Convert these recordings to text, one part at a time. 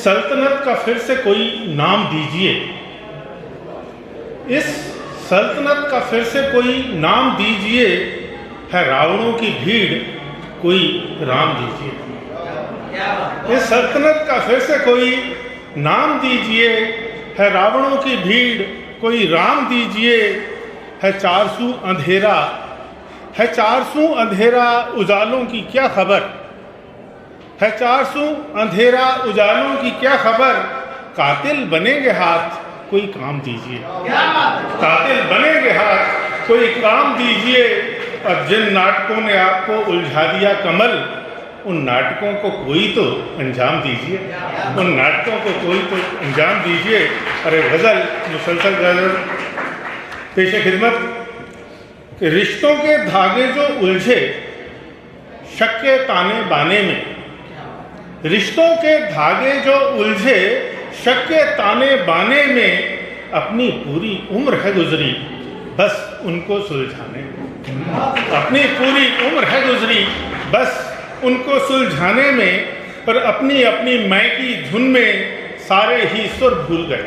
सल्तनत का फिर से कोई नाम दीजिए। इस सल्तनत का फिर से कोई नाम दीजिए, है रावणों की भीड़ कोई राम दीजिए। इस सल्तनत का फिर से कोई नाम दीजिए, है रावणों की भीड़ कोई राम दीजिए। है चारसू अंधेरा, है चारसू अंधेरा उजालों की क्या खबर, है चारसू अंधेरा उजालों की क्या खबर। कातिल बनेंगे हाथ कोई काम दीजिए, कातिल बनेंगे हाथ कोई काम दीजिए। और जिन नाटकों ने आपको उलझा दिया कमल, उन नाटकों को कोई तो अंजाम दीजिए, उन नाटकों को कोई तो अंजाम दीजिए। अरे गज़ल, मुसलसल गज़ल पेश खिदमत कि रिश्तों के धागे जो उलझे शक के ताने बाने में, रिश्तों के धागे जो उलझे शक के ताने बाने में, अपनी पूरी उम्र है गुजरी बस उनको सुलझाने में, अपनी पूरी उम्र है गुजरी बस उनको सुलझाने में। पर अपनी अपनी मैं की धुन में सारे ही सुर भूल गए,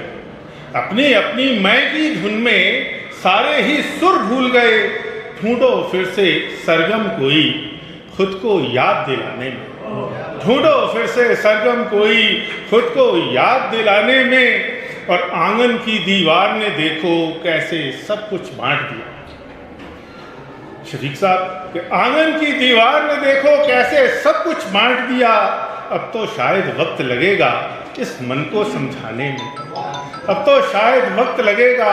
अपनी अपनी मैं की धुन में सारे ही सुर भूल गए। ढूंढो फिर से सरगम कोई खुद को याद दिलाने में, ढूंढो फिर से सरगम कोई खुद को याद दिलाने में। और आंगन की दीवार ने देखो कैसे सब कुछ बांट दिया। शफीक साहब कि आंगन की दीवार ने देखो कैसे सब कुछ बांट दिया। अब तो शायद वक्त लगेगा इस मन को समझाने में, अब तो शायद वक्त लगेगा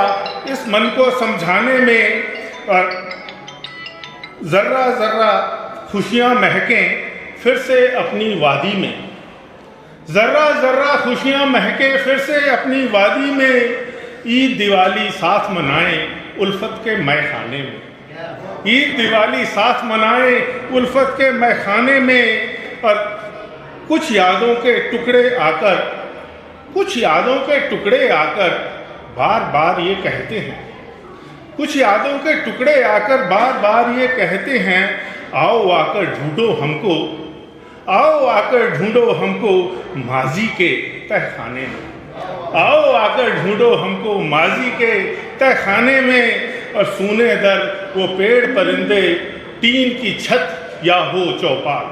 इस मन को समझाने में। और जर्रा जर्रा खुशियां महकें फिर से अपनी वादी में, जर्रा जर्रा खुशियां महके फिर से अपनी वादी में। ईद दिवाली साथ मनाएं उल्फत के मैखाने में, ईद दिवाली साथ मनाएं उल्फत के मैखाने में। और कुछ यादों के टुकड़े आकर, कुछ यादों के टुकड़े आकर बार बार ये कहते हैं, कुछ यादों के टुकड़े आकर बार बार ये कहते हैं, आओ आकर ढूंढो हमको, आओ आकर ढूंढो हमको माजी के तहखाने में, आओ आकर ढूंढो हमको माजी के तहखाने में। और सूने दर वो पेड़ परिंदे टीन की छत या हो चौपाल,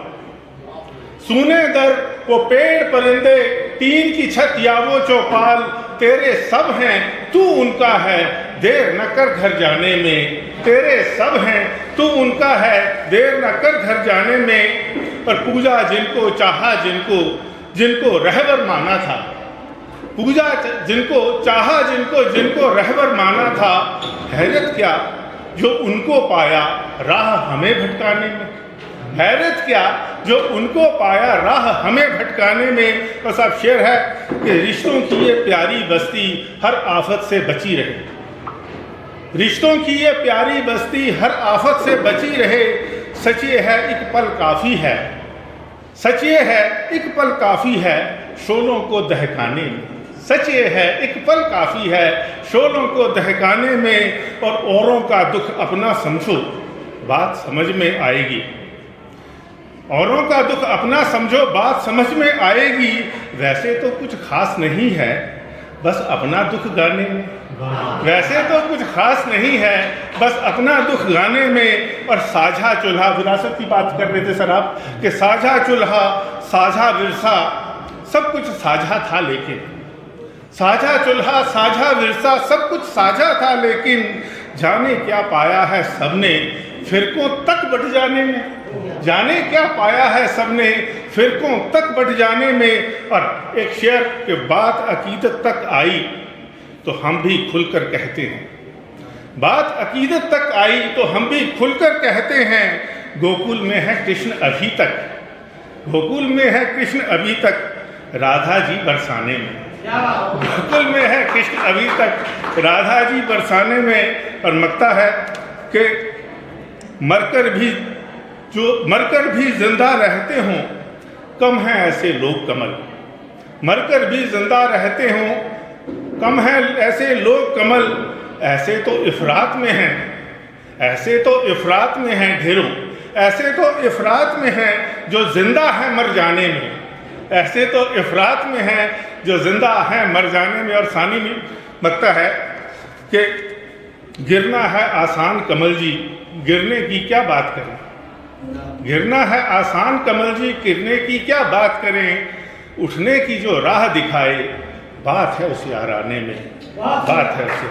सूने दर वो पेड़ परिंदे टीन की छत या वो चौपाल। तेरे सब हैं तू उनका है देर न कर घर जाने में, तेरे सब हैं तू उनका है देर न कर घर जाने में। पर पूजा जिनको चाहा, जिनको जिनको रहबर माना था, पूजा जिनको चाहा, जिनको जिनको रहबर माना था। हैरत क्या जो उनको पाया राह हमें भटकाने में, हैरत क्या जो उनको पाया राह हमें भटकाने में। बस अब शेर है कि रिश्तों की ये प्यारी बस्ती हर आफत से बची रहे, रिश्तों की ये प्यारी बस्ती हर आफत से बची रहे। सच ये है एक पल काफ़ी है, सच ये है एक पल काफ़ी है शोलों को दहकाने में, सच ये है एक पल काफ़ी है शोलों को दहकाने में। और औरों का दुख अपना समझो बात समझ में आएगी, औरों का दुख अपना समझो बात समझ में आएगी। वैसे तो कुछ खास नहीं है बस अपना दुख गाने में, वैसे तो कुछ खास नहीं है बस अपना दुख गाने में। और साझा चूल्हा, विरासत की बात कर रहे थे सर आप कि साझा चूल्हा साझा विरसा सब कुछ साझा था, लेकिन साझा चूल्हा साझा विरसा सब कुछ साझा था, लेकिन जाने क्या पाया है सबने फिरकों तक बट जाने में, जाने क्या पाया है सबने फिरकों तक बट जाने में। और एक शेर के बात अकीदत तक आई तो हम भी खुलकर कहते हैं, बात अकीदत तक आई तो हम भी खुलकर कहते हैं। गोकुल में है कृष्ण अभी तक, गोकुल में है कृष्ण अभी तक राधा जी बरसाने में, गोकुल में है कृष्ण अभी तक राधा जी बरसाने में। और मकता है कि मरकर भी जिंदा रहते हों कम है ऐसे लोग कमल, मरकर भी जिंदा रहते हों कम है ऐसे लोग कमल। ऐसे तो इफरात में हैं, ऐसे तो इफरात में हैं ढेरों, ऐसे तो इफरात में हैं जो जिंदा है मर जाने में, ऐसे तो इफरात में हैं जो जिंदा हैं मर जाने में। और सानी में लगता है कि गिरना है आसान कमल जी, गिरने की क्या बात करें। गिरना है आसान कमल जी, गिरने की क्या बात करें। उठने की जो राह दिखाए, बात है उसे आराने में, बात है उसे।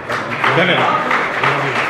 धन्यवाद।